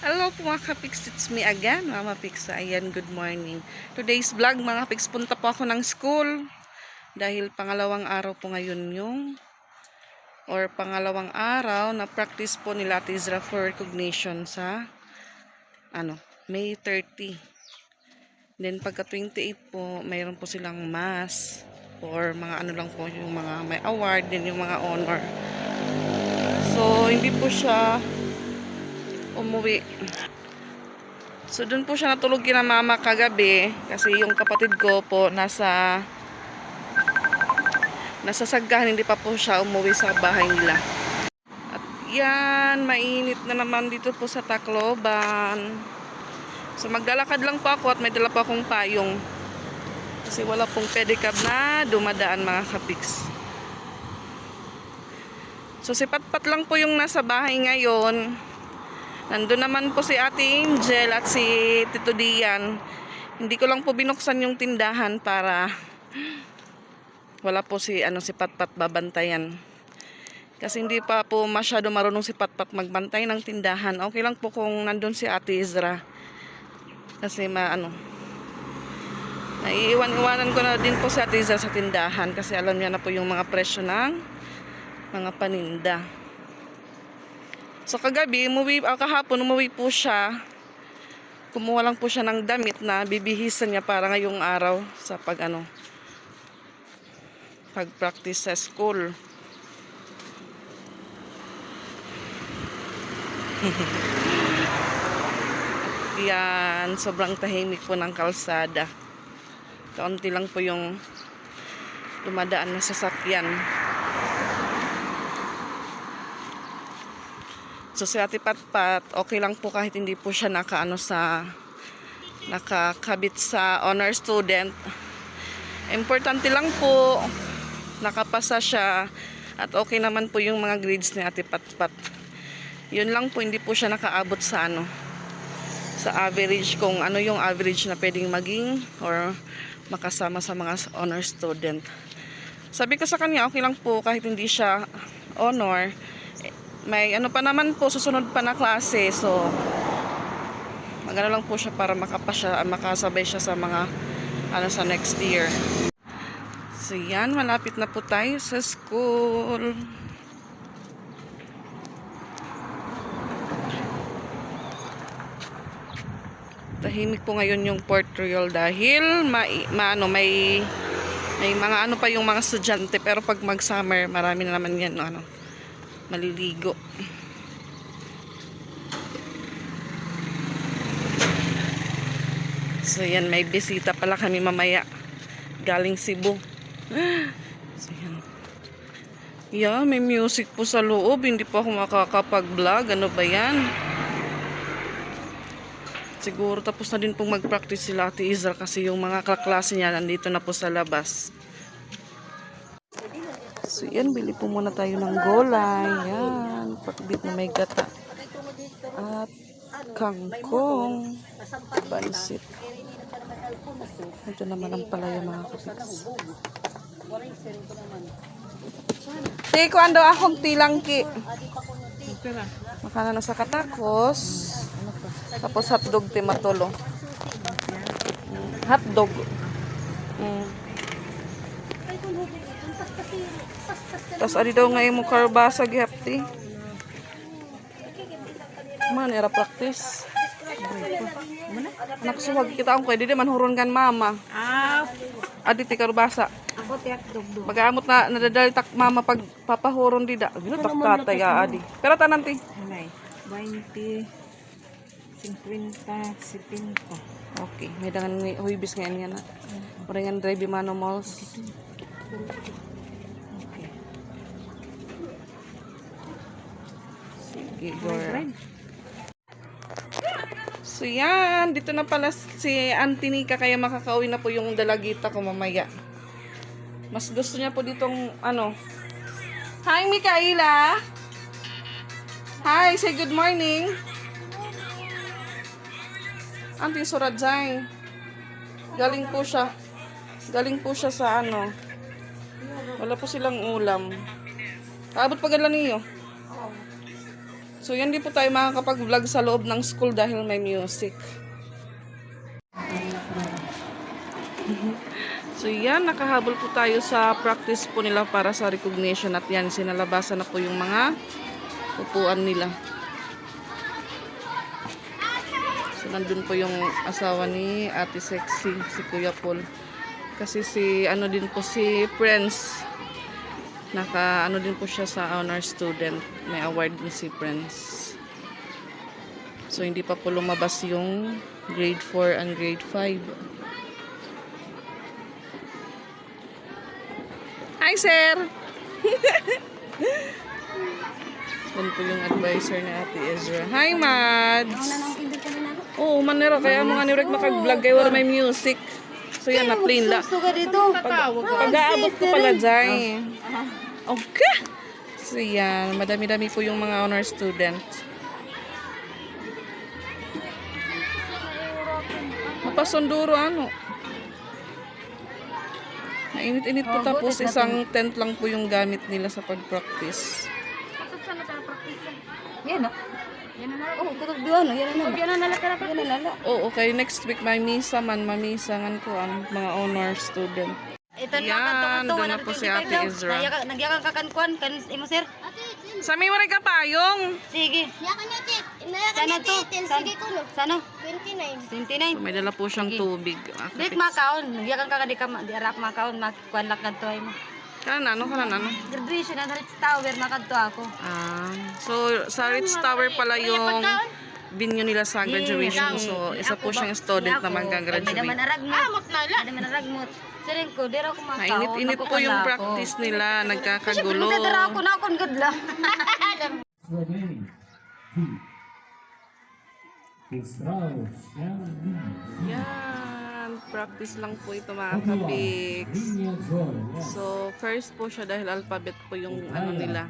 Hello po mga kapiks, it's me again, Mama Pics. Ayan, good morning. Today's vlog mga kapiks, punta po ako ng school. Dahil pangalawang araw po ngayon pangalawang araw na practice po nila Tizra for recognition sa May 30. Then pagka 28 po, mayroon po silang mass or mga lang po yung mga may award, din yung mga honor. So, hindi po siya umuwi. So, dun po siya natulog kina mama kagabi kasi yung kapatid ko po nasa Saggahan, hindi pa po siya umuwi sa bahay nila. At yan, mainit na naman dito po sa Tacloban. So, maglalakad lang po ako at may dala po akong payong. Kasi wala pong pedicab na dumadaan mga kapiks. So, si Patpat lang po yung nasa bahay ngayon. Nandun naman po si Ate Angel at si Tito Dian. Hindi ko lang po binuksan yung tindahan para wala po si Patpat babantayan. Kasi hindi pa po masyado marunong si Patpat magbantay ng tindahan. Okay lang po kung nandun si Ate Izra. Kasi naiiwan-iwanan ko na din po si Ate Izra sa tindahan kasi alam niya na po yung mga presyo ng mga paninda. So kagabi, kahapon umuwi po siya. Kumuha lang po siya ng damit na bibihisan niya para ngayong araw sa pag-practice sa school. Yan, sobrang tahimik po ng kalsada. Kaunti lang po yung dumadaan na sasakyan. So si Ate Patpat, okay lang po kahit hindi po siya nakakabit sa honor student. Importante lang po nakapasa siya at okay naman po yung mga grades ni Ate Patpat. Yun lang po, hindi po siya nakaabot sa sa average, kung ano yung average na pwedeng maging or makasama sa mga honor student. Sabi ko sa kanya, okay lang po kahit hindi siya honor. May pa naman po, susunod pa na klase. So, magano lang po siya para makasabay siya sa mga sa next year. So, yan. Malapit na po tayo sa school. Tahimik po ngayon yung Port Royal dahil may mga pa yung mga estudyante. Pero pag mag-summer, marami na naman yan maliligo. So yan, may bisita pala kami mamaya galing Cebu. So yan. Yeah, may music po sa loob. Hindi po ako makakapag-vlog. Ano ba yan? Siguro tapos na din pong mag-practice sila Ate Izra kasi yung mga kaklase niya nandito na po sa labas. So yan, bili po muna tayo ng gulay. Yan, pakbit na may gata. At kangkong, pansit. Ito naman ang palaya mga kapiks. Tiko, ando akong tilangki. Makana na sa katakos. Tapos hotdog timatulo. Hotdog. Tapos adi daw nga yung karbasa gihapti. Man, era practice. Nakasuwag kita ang kaya di man huron kan mama. Adi ti karbasa. Ako tiyak dugdug. Magamot na nadadali tak mama pag papahuron di da. Gino tak tatay adi. Pero tanan ti. Anay, 20, 50, 70. Okay, may dangan huibis ngayon yan na. Orengan drive mano malls. Okay. Sige, girl. So yan, dito na pala si Auntie Nika kaya makakauwi na po yung dalagita ko mamaya. Mas gusto niya po ditong Hi Mikaela. Hi, say good morning. Auntie Suradzay. Galing po siya sa wala po silang ulam. Kaabot pa gala niyo. So yan, di po tayo makakapag-vlog sa loob ng school dahil may music. So yan, nakahabol po tayo sa practice po nila para sa recognition at yan, sinalabasan na po yung mga upuan nila. So nandun po yung asawa ni Ate Sexy, si Kuya Paul. Kasi si ano din po si Prince. Naka ano din po siya sa honor student. May award din si Prince. So hindi pa po lumabas yung grade 4 and grade 5. Hi sir! Yan po yung advisor ni Ate Ezra. Hi Mads! Oo, manero. Kaya mo nga ni Rek makag-vlog kayo wala may music. So yan, na plain la. Pag-aabot ko pala dyan. Okay. So yan, madami-dami po yung mga honor students. Mapasonduro ano. Nainit-init po tapos isang tent lang po yung gamit nila sa pag-practice. Yan o. Yan na. Oh, kutog doon. Yan na. Yan na nala. Yan na nala. Oo, okay. Next week may misa man. Mamisangan ko ang mga honor student. Ito Yan, doon na po si Ate Ezra. Nagyakang kakankuan. Kan imo sir? Sa may waray ka payong. Sige. Yakan niyo, tit. Sana to. Sige ko, no? Sana? 29. 29. May dala po siyang tubig. Dit makaon. Nagyakang ka di ka di arak makaon makuan lang kadto ay mo. Kanan ano, kanan ano? Graduation na Ritz Tower makadto ako. So, sa Ritz Tower pala yung venue nila sa graduation. So, isa po siyang student na May mag-graduate. daman aragmot. May daman aragmot. Siring ko, dira ko makaon. Mainit-init po yung practice nila. Nagkakagulo. Siyempre, dira ako na akong good lang. Remaining. Strauss, Yan. Practice lang po ito mga kapiks. So, first po siya dahil alphabet po yung ano nila.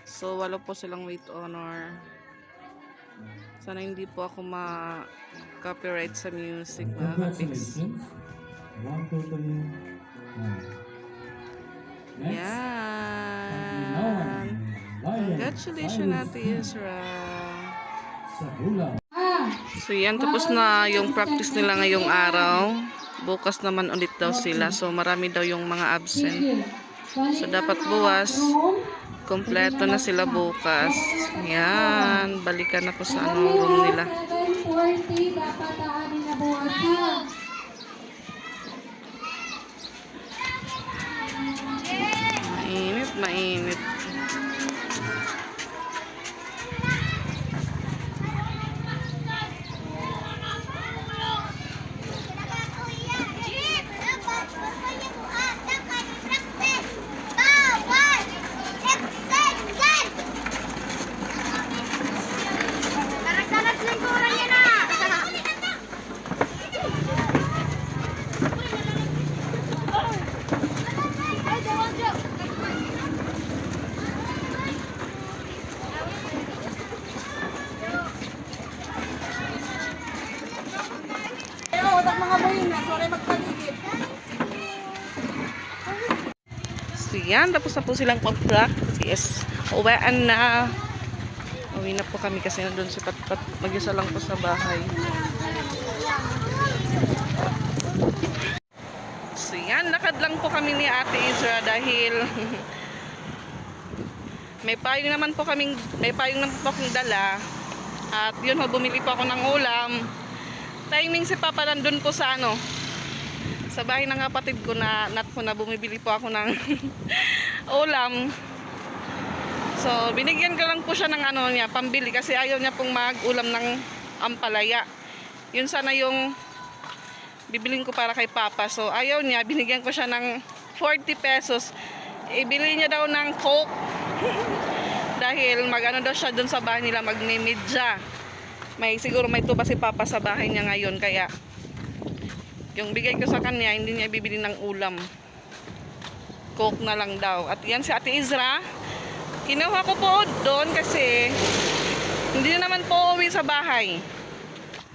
So, wala po silang weight honor. Sana hindi po ako ma-copyright sa music mga kapiks. Yan. Congratulations Ate Ezra. So yan, tapos na yung practice nila ngayong araw. Bukas naman ulit daw sila. So marami daw yung mga absent. So dapat bukas, kompleto na sila bukas. Yan, balikan na po sa anong room nila. 7:40 dapat aanin na buwasan. Mainit, mainit. So yan, tapos na po silang pag-practice. Uwian na. Uwi na po kami kasi nandun si Patpat. Mag-isa lang po sa bahay. So yan, lakad lang po kami ni Ate Ezra dahil may payong naman po kaming dala. At yun, bumili po ako ng ulam. Timing si Papa nandun po sa ano, sa bahay ng kapatid ko na bumibili po ako ng ulam. So, binigyan ko lang po siya ng ano niya, pambili kasi ayaw niya pong mag-ulam ng ampalaya. Yun sana yung bibilin ko para kay Papa. So, ayaw niya, binigyan ko siya ng 40 pesos. Ibili niya daw ng Coke. Dahil mag-ano daw siya dun sa bahay nila, magmimidya. Siguro may tuba si Papa sa bahay niya ngayon, kaya yung bigay ko sa kanya, hindi niya bibili ng ulam. Coke na lang daw. At yan si Ate Ezra. Kinuha ko po doon kasi hindi na naman po uwi sa bahay.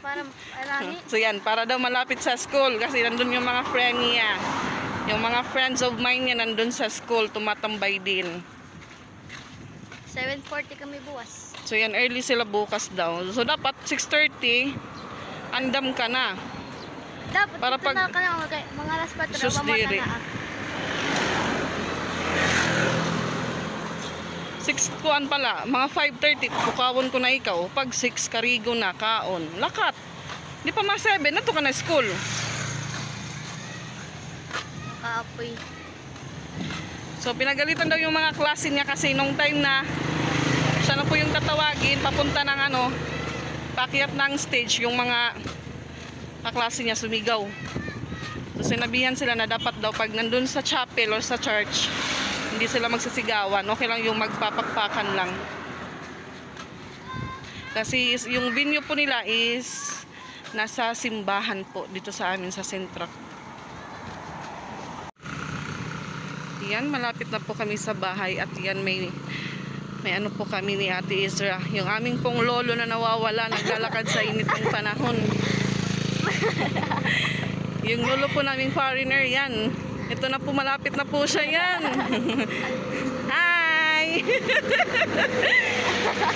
Para alani. So yan, para daw malapit sa school kasi nandun yung mga friend niya. Yung mga friends of mine niya nandun sa school, tumatambay din. 7:40 kami buwas. So yan, early sila bukas daw. So dapat 6:30, andam ka na. Dapat Para dito pag- na ka na mga alas 4 Sus, ba mo diri. na 6 kuan pala, mga 5:30, pukawon ko na ikaw. Pag 6, karigo na, kaon. Lakat. Di pa mga 7, nato ka na school. kaapoy. So pinagalitan daw yung mga klase niya kasi nung time na siya na po yung tatawagin, papunta ng ano, pakyat ng stage, yung mga kaklase niya sumigaw. So sinabihan sila na dapat daw pag nandun sa chapel or sa church, hindi sila magsisigawan. Okay lang yung magpapakpakan lang. Kasi yung venue po nila is nasa simbahan po dito sa amin sa Sentra. Yan, malapit na po kami sa bahay at yan may ano po kami ni Ate Isra. Yung aming pong lolo na nawawala, naglalakad sa init ng panahon. Yung lolo po naming foreigner, yan. Ito na po, malapit na po siya, yan. Hi!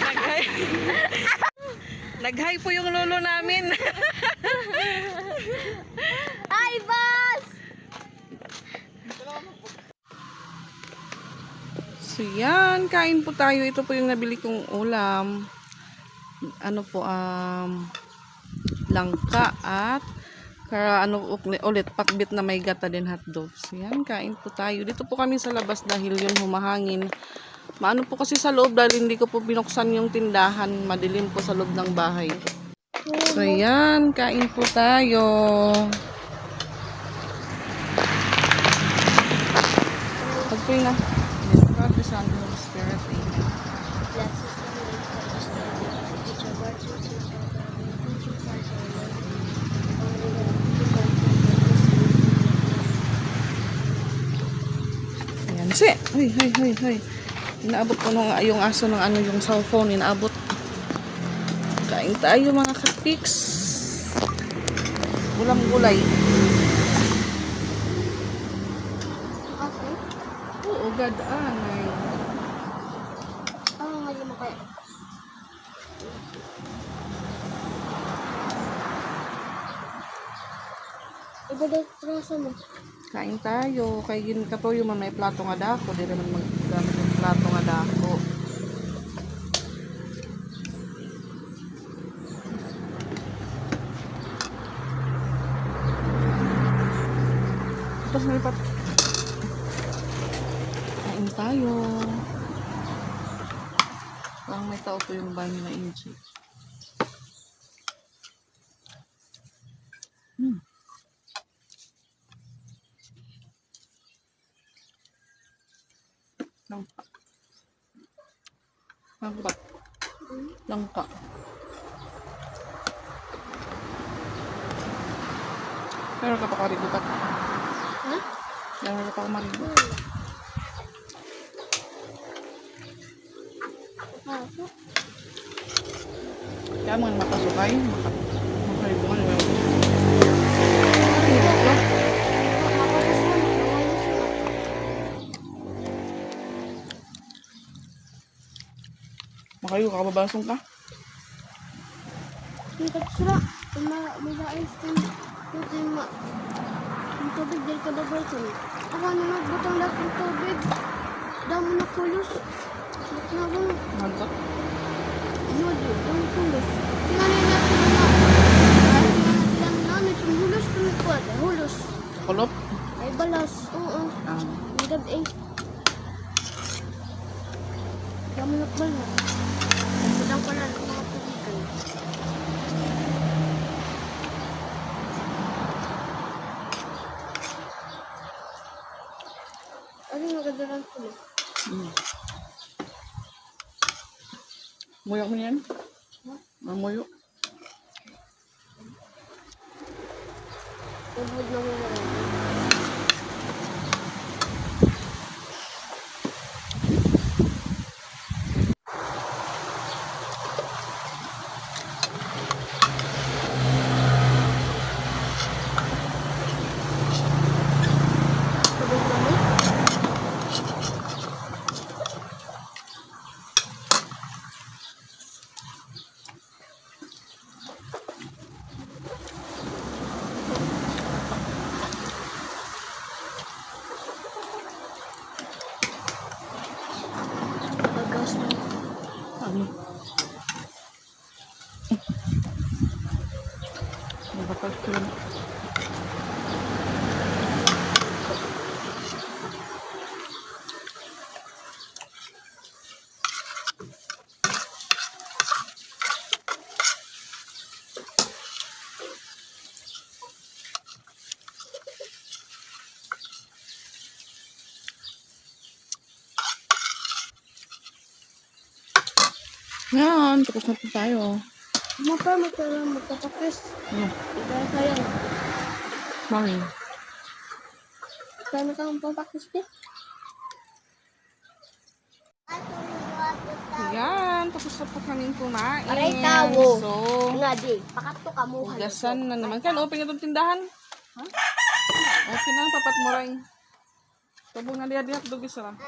Nag-hi. Nag-hi po yung lolo namin. Hi, boss! So yan, kain po tayo. Ito po yung nabili kong ulam. Ano po, langka at ulit, pakbit na may gata din hotdog. So yan, kain po tayo. Dito po kami sa labas dahil yun humahangin. Maano po kasi sa loob dahil hindi ko po binuksan yung tindahan. Madilim po sa loob ng bahay. So yan, kain po tayo. Pag-pray na. God, the Son, and the Holy Spirit. Amen. Bless us and make us which are God to Ayan. Si! Hoy, hoy, hoy, hoy. Inaabot ko nung yung aso ng ano yung cellphone. Inaabot. Kain tayo mga kapiks. Ulam gulay. Okay. Oo, gadaan. Ay. Ano nga mo kaya? Iba daw traso mo. Kain tayo. Kay yun ka po yung may plato nga dako. Di naman maggamit yung plato nga dako. Tapos may pat. Kain tayo. Parang may tao po yung banyo na inchi. Langka. Langka. Langka. Meron ka pa karigo pa. Ha? Meron ka pa kumarigo. Pasok. Kaya mo makasukay. Makarigo ka na. Makakas na. Nawalis na. Makarigo ka, babasong ka. Kita sila. May dais din. Ito yung tubig dahil ka babarsan. Ako ano nagbutang lahat ng tubig. Damo na kulos. Ba't na ako? Magot. Ano di? Damo kulos. Tinanay na sila na. Kahit nga na sila na. Itong hulos tumikuad. Hulos. Kulop. Ay balas. Oo. Ang gabi. Damo na balas. Budang pala ng mga tubigan. Ano yung magadalang kulos? Muyok mo yan? Mamuyok. Ubod na mga marami. Ubod na mo? Nakapag-clean. Yan, tapos na po tayo. Mapa, magpapakis. Ano? Kaya sayang. Mami. Kaya kang papakis din. Yan, tapos na po kaming kumain. Aray, tawo. So, Nga di, pakato ka mo. hugasan na naman. Kan, open itong tindahan. Open na, papat mo rin. Tabong na diya hotdog isa lang.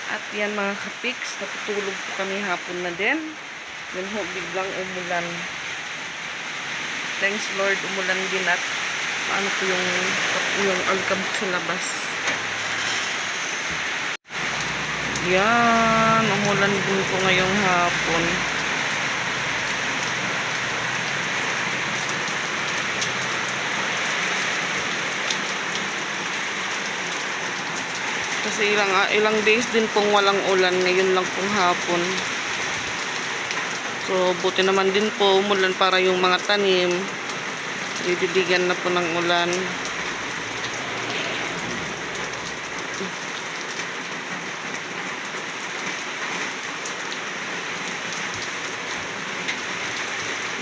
At yan mga kapiks, natutulog po kami hapon na din. Yun ho, biglang umulan. Thanks Lord, umulan din at paano po yung alikabok sa labas. Yan, umulan din po ngayong hapon. Kasi ilang days din pong walang ulan, ngayon lang pong hapon. So, buti naman din po umulan para yung mga tanim dididigan na po ng ulan.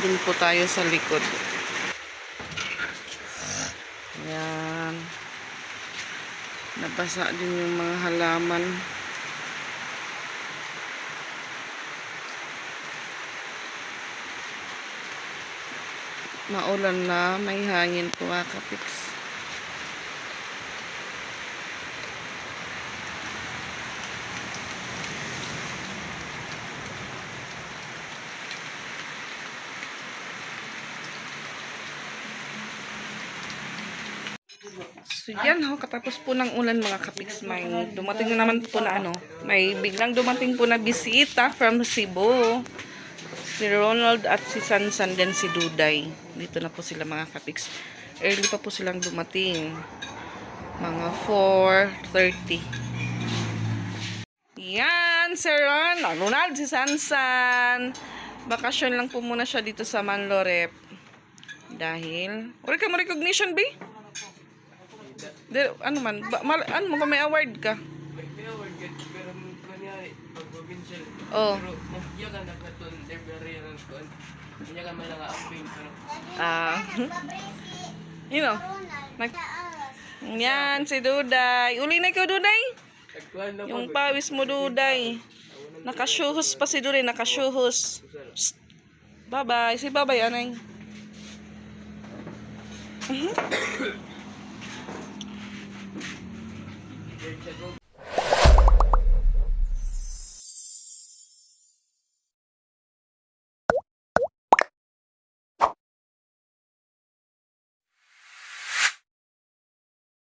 Dun po tayo sa likod. Yan. Nabasa din yung mga halaman. Maulan na, may hangin po mga kapiks. So yan ho, katapos po ng ulan mga kapiks, may dumating na naman po na may biglang dumating po na bisita from Cebu. Si Ronald at si Sansan din si Duday. Dito na po sila mga kapiks. Early pa po silang dumating. Mga 4:30. Yan, si Ronald, si Sansan. Bakasyon lang po muna siya dito sa Manlorep. Dahil, wala ka mo recognition, B? Ano man, ano mo may award ka? May award ka, pero kunyari, pag provincial, Oh. pero nagya ka nagkatun, library ng kuan. Kanya ka may naka-amping, pero You know, yan, si Duday. Uli na ikaw, Duday? nagkuhan na Yung pawis mo, Duday. Nakashuhos pa si Duday, nakashuhos. Psst. Bye-bye. Si bye-bye, anay.